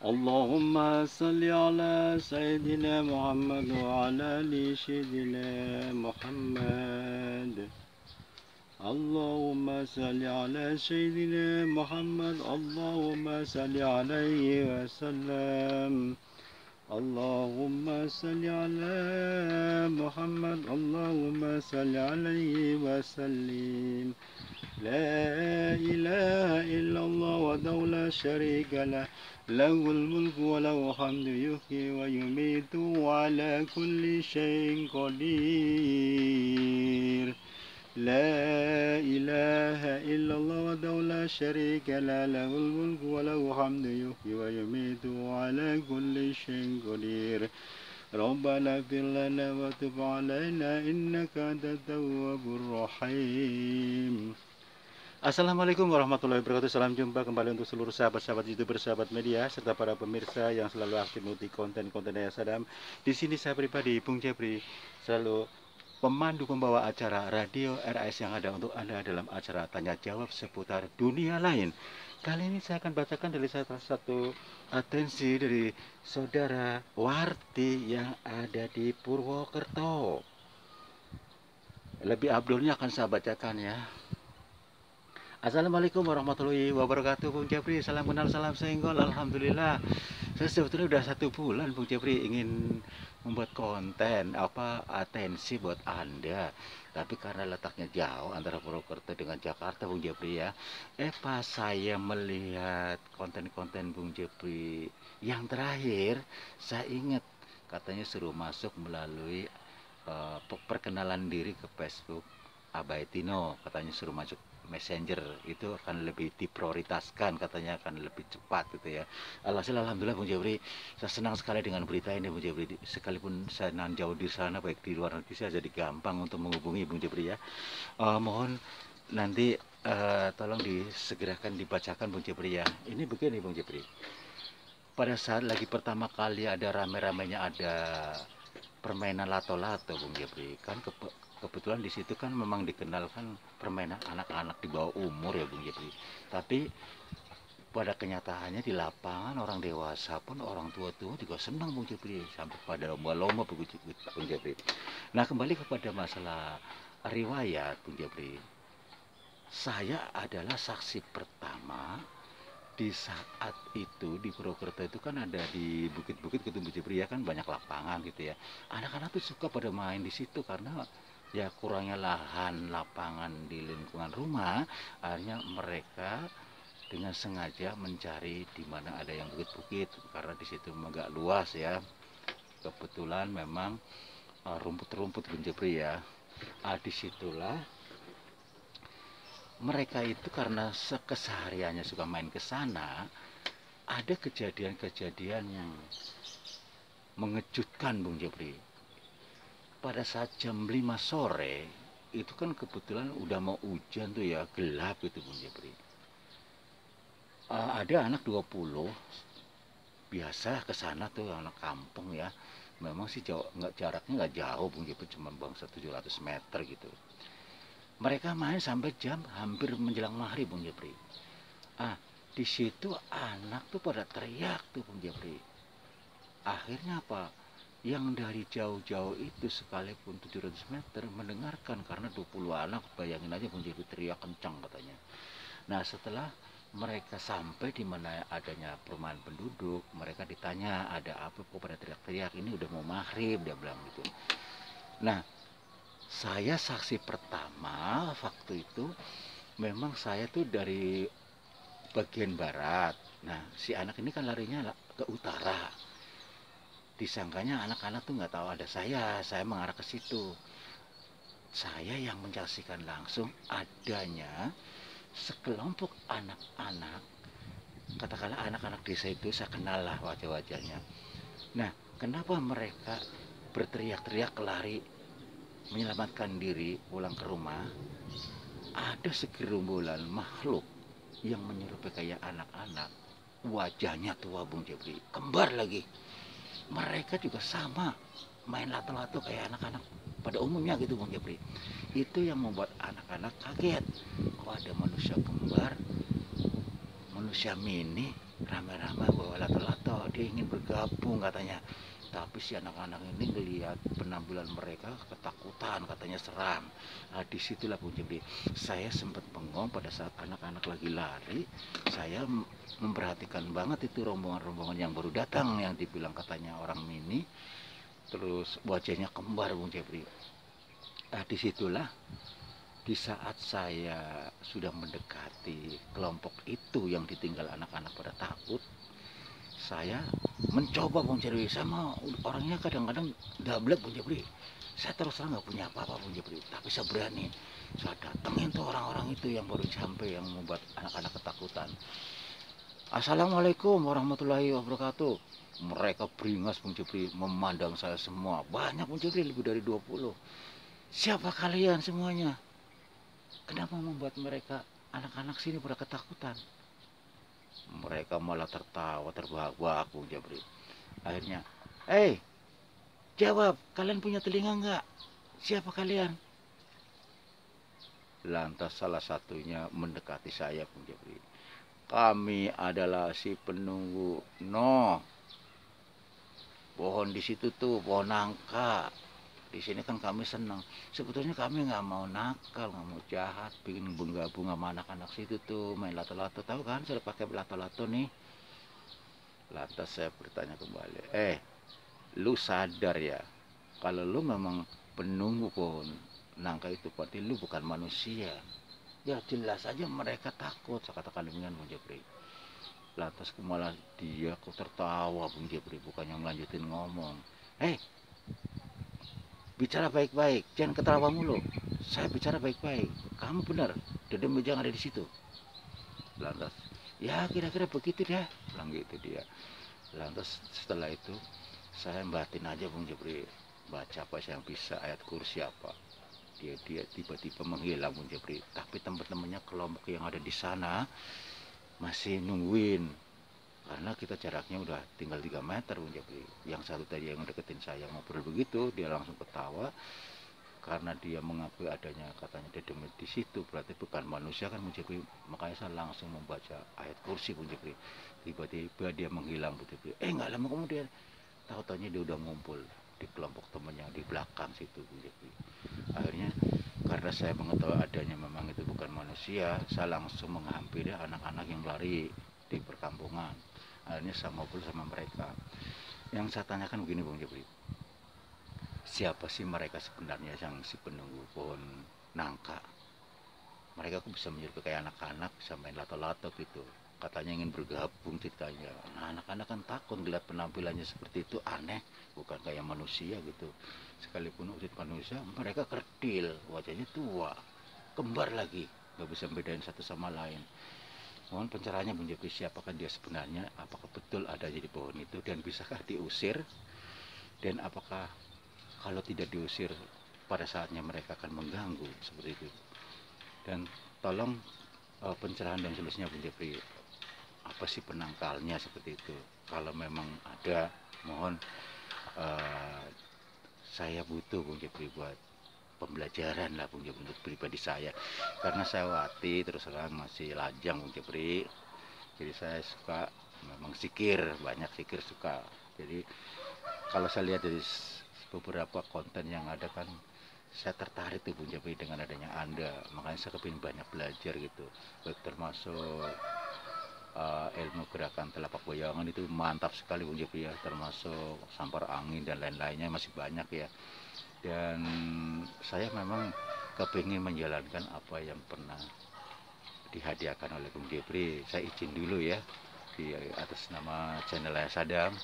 اللهم صل على سيدنا محمد وعلى آل سيدنا محمد. اللهم صل على سيدنا محمد. اللهم صل عليه وسلم. اللهم صل على محمد. اللهم صل عليه وسلم. لا إله إلا الله وحده لا شريك له، له الملك وله الحمد يحيي ويميت وعلى كل شيء قدير. لا إله إلا الله وحده لا شريك له، له الملك وله الحمد يحيي ويميت وعلى كل شيء قدير. ربنا اغفر لنا وتب علينا إنك أنت التواب الرحيم. Assalamualaikum warahmatullahi wabarakatuh. Salam jumpa kembali untuk seluruh sahabat-sahabat YouTuber, sahabat media, serta para pemirsa yang selalu aktif mengikuti konten-konten Ayah Sadam. Di sini saya pribadi, Bung Jepri, selalu pemandu pembawa acara radio RAS yang ada untuk Anda dalam acara tanya jawab seputar dunia lain. Kali ini saya akan bacakan dari salah satu atensi dari saudara Warti yang ada di Purwokerto. Lebih abdulnya akan saya bacakan ya. Assalamualaikum warahmatullahi wabarakatuh, Bung Jepri. Salam kenal, salam senggol. Alhamdulillah. Saya sebetulnya udah 1 bulan, Bung Jepri, ingin membuat konten atensi buat Anda. Tapi karena letaknya jauh antara Purwokerto dengan Jakarta, Bung Jepri ya. Pas saya melihat konten-konten Bung Jepri yang terakhir, saya ingat katanya suruh masuk melalui perkenalan diri ke Facebook Abaitino, katanya suruh masuk Messenger, itu akan lebih diprioritaskan, katanya akan lebih cepat gitu ya. Alhamdulillah Bung Jepri, saya senang sekali dengan berita ini Bung Jepri. Sekalipun saya nan jauh di sana, baik di luar negeri, saya jadi gampang untuk menghubungi Bung Jepri ya. Mohon nanti tolong disegerakan dibacakan Bung Jepri ya. Ini begini Bung Jepri, pada saat lagi pertama kali ada rame-ramenya ada permainan lato-lato Bung Jepri, kan kebetulan di situ kan memang dikenalkan permainan anak-anak di bawah umur ya Bung Jepri. Tapi pada kenyataannya di lapangan orang dewasa pun, orang tua-tua juga senang Bung Jepri, sampai pada lomba-lomba Bung Jepri. Nah, kembali kepada masalah riwayat Bung Jepri, saya adalah saksi pertama di saat itu di Purwokerto. Itu kan ada di bukit-bukit gitu Bung Jepri ya, kan banyak lapangan gitu ya. Anak-anak tuh suka pada main di situ karena ya kurangnya lahan lapangan di lingkungan rumah, akhirnya mereka dengan sengaja mencari di mana ada yang bukit-bukit, karena di situ agak luas ya. Kebetulan memang rumput-rumput Bung Jepri ya. Disitulah mereka itu karena kesehariannya suka main ke sana, ada kejadian-kejadian yang mengejutkan Bung Jepri. Pada saat jam 5 sore, itu kan kebetulan udah mau hujan tuh ya, gelap gitu Bung Jepri. Ada anak 20, biasa ke sana tuh anak kampung ya. Memang sih jauh, jaraknya nggak jauh Bung Jepri, cuma bangsa 700 meter gitu. Mereka main sampai jam hampir menjelang maghrib Bung Jepri. Di situ anak tuh pada teriak tuh Bung Jepri. Akhirnya apa? Yang dari jauh-jauh itu sekalipun 700 meter mendengarkan, karena 20 anak, bayangin aja Bung Jepri, teriak kencang katanya. Nah, setelah mereka sampai di mana adanya perumahan penduduk, mereka ditanya ada apa kok pada teriak-teriak, ini udah mau maghrib, dia bilang gitu. Nah, saya saksi pertama waktu itu, memang saya tuh dari bagian barat. Nah, si anak ini kan larinya ke utara. Disangkanya anak-anak tuh nggak tahu ada saya mengarah ke situ. Saya yang menyaksikan langsung adanya sekelompok anak-anak, katakanlah anak-anak desa itu, saya kenal lah wajah-wajahnya. Nah, kenapa mereka berteriak-teriak lari menyelamatkan diri pulang ke rumah? Ada segerombolan makhluk yang menyerupai kayak anak-anak, wajahnya tua Bung Jepri, kembar lagi. Mereka juga sama main lato-lato kayak anak-anak pada umumnya gitu Bung Jepri. Itu yang membuat anak-anak kaget, kok ada manusia kembar, manusia mini rame-rame bawa lato-lato dia ingin bergabung katanya. Tapi si anak-anak ini ngelihat penampilan mereka ketakutan, katanya seram. Nah, disitulah Bung Jepri, saya sempat bengong pada saat anak-anak lagi lari. Saya memperhatikan banget itu rombongan-rombongan yang baru datang, yang dibilang katanya orang mini, terus wajahnya kembar Bung Jepri. Nah, disitulah di saat saya sudah mendekati kelompok itu yang ditinggal anak-anak pada takut, saya mencoba Bung Jepri. Saya mau, orangnya kadang-kadang dablek Bung Jepri. Saya terus terang nggak punya apa-apa Bung Jepri, tapi saya berani. Saya datengin tuh orang-orang itu yang baru sampai, yang membuat anak-anak ketakutan. Assalamualaikum warahmatullahi wabarakatuh. Mereka beringas Bung Jepri, memandang saya semua. Banyak Bung Jepri, lebih dari 20. Siapa kalian semuanya? Kenapa membuat mereka, anak-anak sini pada ketakutan? Mereka malah tertawa terbahak-bahak Bung Jepri. Akhirnya, jawab, kalian punya telinga nggak? Siapa kalian? Lantas salah satunya mendekati saya Bung Jepri. Kami adalah si penunggu. No, pohon di situ tuh pohon nangka. Di sini kan kami senang. Sebetulnya kami nggak mau nakal, nggak mau jahat, bikin bergabung sama anak-anak situ tuh main lato-lato. Tahu kan saya pakai lato-lato nih. Lantas saya bertanya kembali, lu sadar ya, kalau lu memang penunggu pohon nangka itu berarti lu bukan manusia. Ya jelas aja mereka takut, saya katakan demikian Bung Jepri. Lantas malah dia kok tertawa Bung Jepri, bukannya melanjutin ngomong. Bicara baik-baik, jangan ketawa mulu. Saya bicara baik-baik. Kamu benar, Dedem jangan ada di situ. Lantas, ya kira-kira begitu deh, bilang gitu dia. Lantas setelah itu saya batin aja Bung Jepri, baca apa yang bisa, ayat kursi apa. Dia tiba-tiba menghilang Bung Jepri. Tapi teman-temannya kelompok yang ada di sana masih nungguin, karena kita jaraknya udah tinggal 3 meter Bung Jepri. Yang satu tadi yang deketin saya ngobrol begitu, dia langsung ketawa karena dia mengakui adanya katanya Dedemit di situ, berarti bukan manusia kan Bung Jepri. Makanya saya langsung membaca ayat kursi Bung Jepri. Tiba-tiba dia menghilang Bung Jepri. Nggak lama kemudian tahu-tahunya dia udah ngumpul di kelompok temannya di belakang situ Bung Jepri. Akhirnya karena saya mengetahui adanya memang itu bukan manusia, saya langsung menghampiri anak-anak yang lari di perkampungan. Akhirnya saya ngobrol sama mereka. Yang saya tanyakan begini Bung Jepri, siapa sih mereka sebenarnya yang si penunggu pohon nangka? Mereka kok bisa menyerupai kayak anak-anak, bisa main lato-lato gitu. Katanya ingin bergabung ceritanya. Nah, anak-anak kan takut ngeliat penampilannya seperti itu, aneh, bukan kayak manusia gitu. Sekalipun wujud manusia, mereka kerdil, wajahnya tua, kembar lagi, nggak bisa bedain satu sama lain. Mohon pencerahannya Bung Jepri, siapakah dia sebenarnya, apakah betul ada di pohon itu, dan bisakah diusir, dan apakah kalau tidak diusir pada saatnya mereka akan mengganggu seperti itu. Dan tolong pencerahan dan solusinya Bung Jepri, apa sih penangkalnya seperti itu. Kalau memang ada, mohon saya butuh Bung Jepri buat pembelajaran lah Bung Jepri untuk pribadi saya, karena saya wati terus terang masih lajang Bung Jepri. Jadi saya suka memang sikir, banyak sikir suka. Jadi kalau saya lihat dari beberapa konten yang ada kan, saya tertarik tuh Bung Jepri dengan adanya Anda. Makanya saya kepingin banyak belajar gitu, baik termasuk ilmu gerakan telapak goyangan itu mantap sekali Bung Jepri ya, termasuk sampar angin dan lain-lainnya masih banyak ya. Dan saya memang kepingin menjalankan apa yang pernah dihadiahkan oleh Bung Jepri. Saya izin dulu ya di atas nama channel Sadam,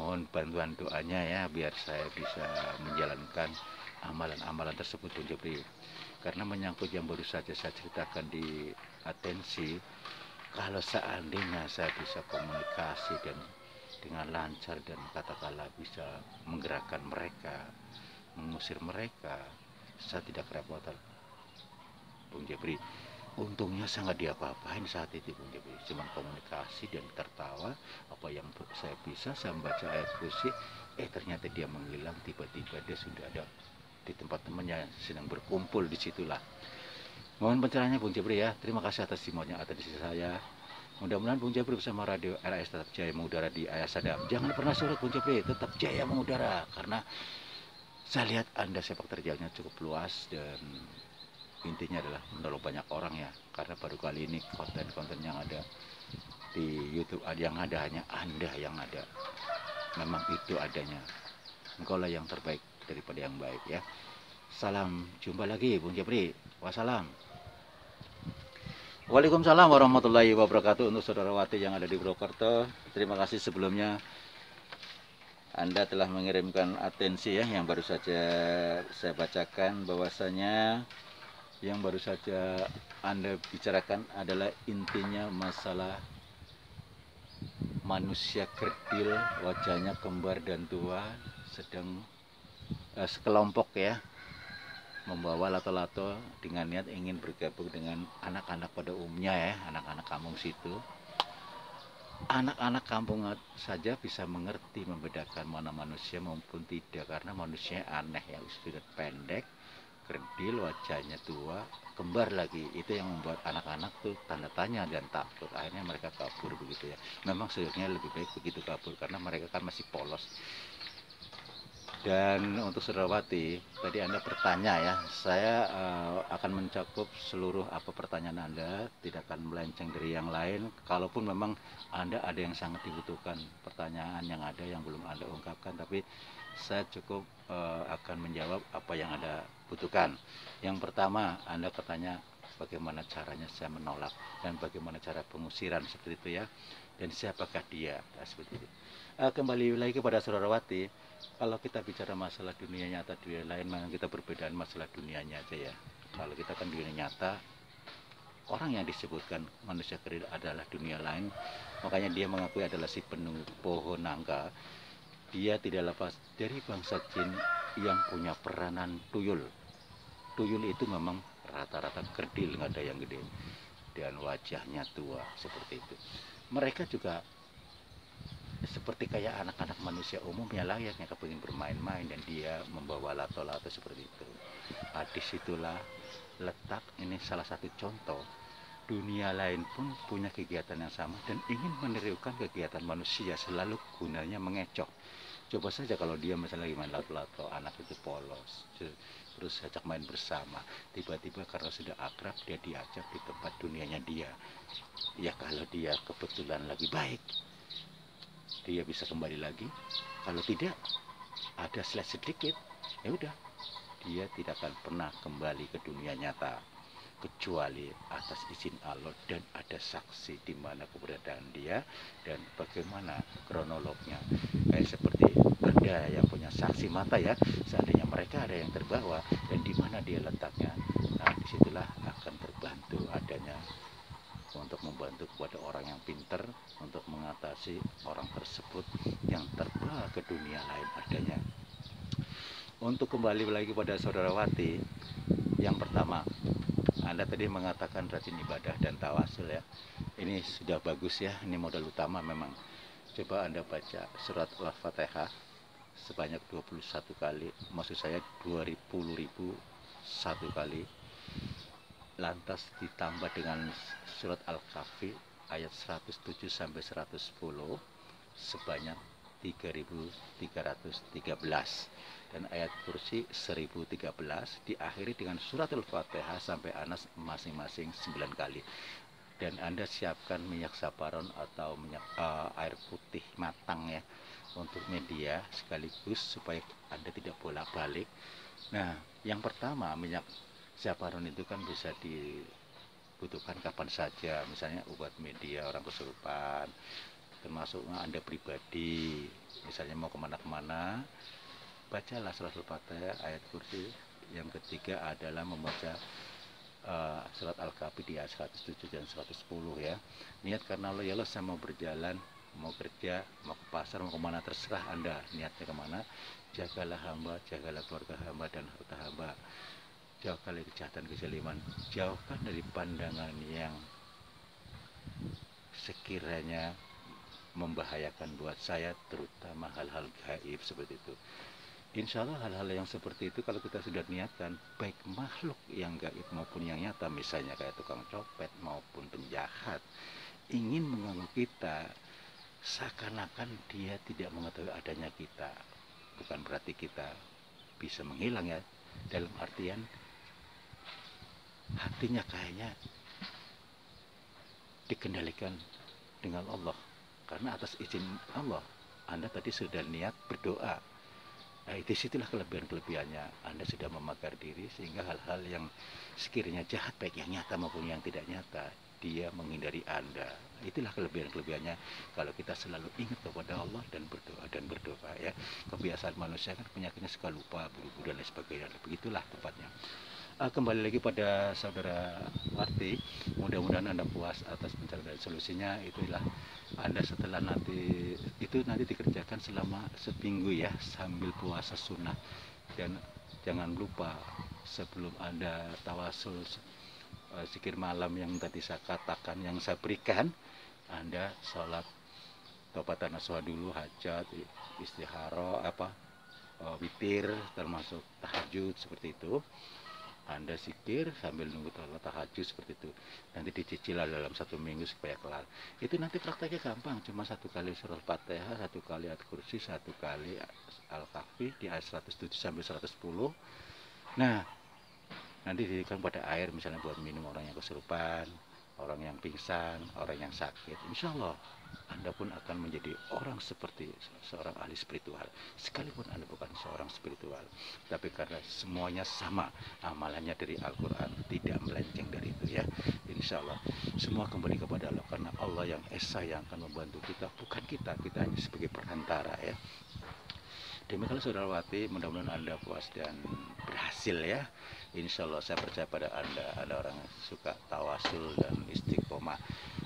mohon bantuan doanya ya biar saya bisa menjalankan amalan-amalan tersebut Bung Jepri. Karena menyangkut yang baru saja saya ceritakan di atensi, kalau seandainya saya bisa komunikasi dan dengan lancar dan katakanlah bisa menggerakkan mereka, mengusir mereka, saya tidak kerepotan Bung Jepri. Untungnya sangat diapa-apain saat itu Bung Jepri, cuma komunikasi dan tertawa. Apa yang saya bisa, saya membaca ayat kursi, ternyata dia menghilang. Tiba-tiba dia sudah ada di tempat temannya sedang berkumpul, disitulah. Mohon pencerahannya Bung Jepri ya. Terima kasih atas simaknya atensi saya. Mudah-mudahan Bung Jabri bersama Radio RAS tetap jaya mengudara di Ayah Sadap. Jangan pernah surut Bung Jabri, tetap jaya mengudara. Karena saya lihat Anda sepak terjangnya cukup luas dan intinya adalah menolong banyak orang ya. Karena baru kali ini konten-konten yang ada di YouTube yang ada hanya Anda yang ada. Memang itu adanya. Engkau lah yang terbaik daripada yang baik ya. Salam, jumpa lagi Bung Jabri. Wassalam. Waalaikumsalam warahmatullahi wabarakatuh untuk saudarawati yang ada di Purwokerto. Terima kasih sebelumnya Anda telah mengirimkan atensi ya, yang baru saja saya bacakan bahwasanya yang baru saja Anda bicarakan adalah intinya masalah manusia kerdil, wajahnya kembar dan tua, sedang sekelompok ya membawa lato-lato dengan niat ingin bergabung dengan anak-anak pada umumnya ya, anak-anak kampung situ. Anak-anak kampung saja bisa mengerti membedakan mana manusia maupun tidak, karena manusia aneh ya, sudah pendek, kerdil, wajahnya tua, kembar lagi. Itu yang membuat anak-anak tuh tanda tanya dan takut. Akhirnya mereka kabur begitu ya. Memang sebenarnya lebih baik begitu kabur karena mereka kan masih polos. Dan untuk Saudrawati, tadi Anda bertanya ya, saya akan mencakup seluruh apa pertanyaan Anda, tidak akan melenceng dari yang lain. Kalaupun memang Anda ada yang sangat dibutuhkan, pertanyaan yang ada yang belum Anda ungkapkan, tapi saya cukup akan menjawab apa yang Anda butuhkan. Yang pertama, Anda bertanya bagaimana caranya saya menolak dan bagaimana cara pengusiran seperti itu ya, dan siapakah dia, nah, seperti itu. Kembali lagi kepada Saudrawati, kalau kita bicara masalah dunia nyata, dunia lain, memang kita berbedaan masalah dunianya aja ya. Kalau kita kan dunia nyata, orang yang disebutkan manusia kerdil adalah dunia lain, makanya dia mengakui adalah si penunggu pohon nangka. Dia tidak lepas dari bangsa jin yang punya peranan tuyul. Tuyul itu memang rata-rata kerdil, nggak ada yang gede, dan wajahnya tua seperti itu. Mereka juga seperti kayak anak-anak manusia umumnya layaknya kepingin bermain-main, dan dia membawa lato-lato seperti itu. Disitulah letak ini salah satu contoh dunia lain pun punya kegiatan yang sama dan ingin menirukan kegiatan manusia, selalu gunanya mengecoh. Coba saja kalau dia misalnya lagi main lato-lato, anak itu polos, terus ajak main bersama, tiba-tiba karena sudah akrab dia diajak di tempat dunianya dia. Ya kalau dia kebetulan lagi baik, dia bisa kembali lagi. Kalau tidak, ada slash sedikit, ya udah, dia tidak akan pernah kembali ke dunia nyata kecuali atas izin Allah dan ada saksi di mana keberadaan dia dan bagaimana kronolognya. Kayak seperti Anda yang punya saksi mata ya, seandainya mereka ada yang terbawa dan di mana dia letaknya, nah disitulah akan terbantu adanya untuk membantu kepada orang yang pintar untuk mengatasi orang tersebut yang terbawa ke dunia lain adanya. Untuk kembali lagi pada Saudrawati, yang pertama, Anda tadi mengatakan rajin ibadah dan tawasul ya. Ini sudah bagus ya, ini modal utama memang. Coba Anda baca surat Al-Fatihah sebanyak 21 kali, maksud saya 20.000 satu kali. Lantas ditambah dengan surat Al-Kahfi ayat 107 sampai 110 sebanyak 3.313 dan ayat kursi 1013, diakhiri dengan surat Al-Fatihah sampai Anas masing-masing 9 kali. Dan Anda siapkan minyak saparon atau minyak air putih matang ya untuk media sekaligus supaya Anda tidak bolak-balik. Nah, yang pertama minyak saparon itu kan bisa dibutuhkan kapan saja, misalnya obat media orang kesurupan, termasuk Anda pribadi, misalnya mau kemana-kemana, bacalah surat Al-Fatihah ayat kursi. Yang ketiga adalah membaca surat Al-Kahfi di ayat 107 dan 110 ya. Niat karena Allah, ya Allah saya mau berjalan, mau kerja, mau ke pasar, mau kemana, terserah Anda niatnya kemana. Jagalah hamba, jagalah keluarga hamba dan harta hamba, jauhkan dari kejahatan, kezaliman, jauhkan dari pandangan yang sekiranya membahayakan buat saya, terutama hal-hal gaib seperti itu. Insya Allah hal-hal yang seperti itu kalau kita sudah niatkan, baik makhluk yang gaib maupun yang nyata, misalnya kayak tukang copet maupun penjahat, ingin mengganggu kita, seakan-akan dia tidak mengetahui adanya kita. Bukan berarti kita bisa menghilang ya, dalam artian hatinya kayaknya dikendalikan dengan Allah, karena atas izin Allah Anda tadi sudah niat berdoa. Nah, disitulah kelebihan-kelebihannya. Anda sudah memagar diri sehingga hal-hal yang sekiranya jahat, baik yang nyata maupun yang tidak nyata, dia menghindari Anda. Itulah kelebihan-kelebihannya kalau kita selalu ingat kepada Allah dan berdoa ya. Kebiasaan manusia kan penyakitnya suka lupa, buru-buru dan lain sebagainya. Begitulah tepatnya. Kembali lagi pada saudara Warti, mudah-mudahan Anda puas atas pencarian solusinya. Itulah Anda setelah nanti dikerjakan selama seminggu ya, sambil puasa sunnah. Dan jangan lupa sebelum Anda tawasul zikir malam yang tadi saya katakan, yang saya berikan, Anda sholat taubatan nasuha dulu, hajat, istihara, witir, termasuk tahajud seperti itu. Anda zikir sambil nunggu tahajud seperti itu. Nanti dicicil dalam 1 minggu supaya kelar. Itu nanti prakteknya gampang, cuma 1 kali surah Fatihah, 1 kali ayat kursi, 1 kali Al-Kahfi di ayat 107 sampai 110. Nah, nanti diberikan pada air misalnya buat minum orang yang kesurupan, orang yang pingsan, orang yang sakit. Insya Allah Anda pun akan menjadi orang seperti seorang ahli spiritual, sekalipun Anda bukan seorang spiritual. Tapi karena semuanya sama, amalannya dari Al-Quran, tidak melenceng dari itu ya. Insya Allah semua kembali kepada Allah, karena Allah yang esa yang akan membantu kita, bukan kita hanya sebagai perantara ya. Demikian saudarawati, mudah-mudahan Anda puas dan berhasil ya. Insya Allah saya percaya pada Anda, ada orang yang suka tawasul dan istiqomah.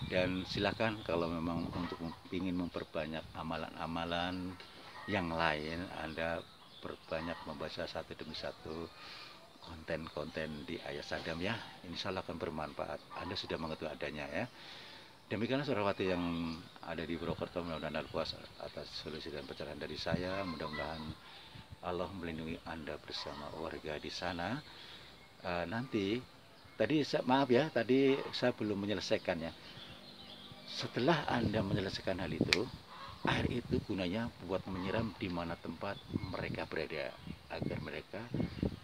Dan silakan kalau memang untuk ingin memperbanyak amalan-amalan yang lain, Anda perbanyak membaca satu demi satu konten-konten di Ayat Sadam ya. Insya Allah akan bermanfaat. Anda sudah mengetahui adanya ya. Demikianlah saudarawati yang ada di Purwokerto, mudah-mudahan Anda puas atas solusi dan pencerahan dari saya. Mudah-mudahan Allah melindungi Anda bersama warga di sana. Nanti tadi maaf ya, tadi saya belum menyelesaikan ya. Setelah Anda menyelesaikan hal itu, air itu gunanya buat menyiram di mana tempat mereka berada, agar mereka,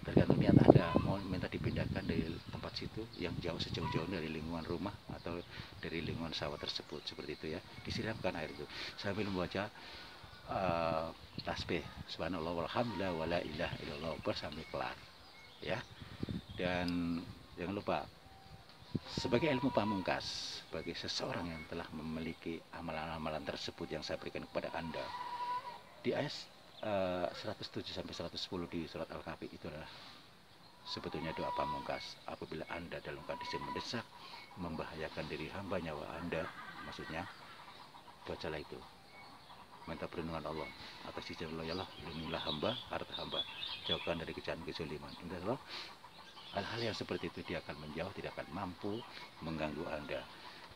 tergantung niat Anda, mau minta dipindahkan dari tempat situ yang jauh, sejauh-jauh dari lingkungan rumah atau dari lingkungan sawah tersebut, seperti itu ya. Disiramkan air itu sambil membaca tasbih subhanallah walhamdulillah wala ilaha illallah sampai kelar ya. Dan jangan lupa, sebagai ilmu pamungkas, bagi seseorang yang telah memiliki amalan-amalan tersebut yang saya berikan kepada Anda di ayat 107 sampai 110 di surat Al-Kahfi, itu adalah sebetulnya doa pamungkas. Apabila Anda dalam kondisi mendesak, membahayakan diri hamba, nyawa Anda, maksudnya, bacalah itu. Minta perlindungan Allah atas izin Allah, ya Allah, lindungilah hamba, harta hamba, jauhkan dari kejahatan kezaliman. Insya Allah hal-hal yang seperti itu dia akan menjauh, tidak akan mampu mengganggu Anda.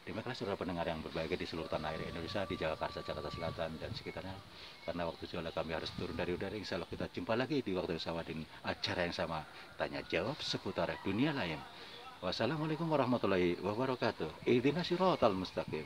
Terima kasih saudara pendengar yang berbahagia di seluruh tanah air Indonesia, di Jakarta, Jakarta Selatan dan sekitarnya. Karena waktu sudah kami harus turun dari udara. Insya Allah kita jumpa lagi di waktu yang sama dengan acara yang sama, tanya jawab seputar dunia lain. Wassalamualaikum warahmatullahi wabarakatuh. Ihdinas siratal mustaqim.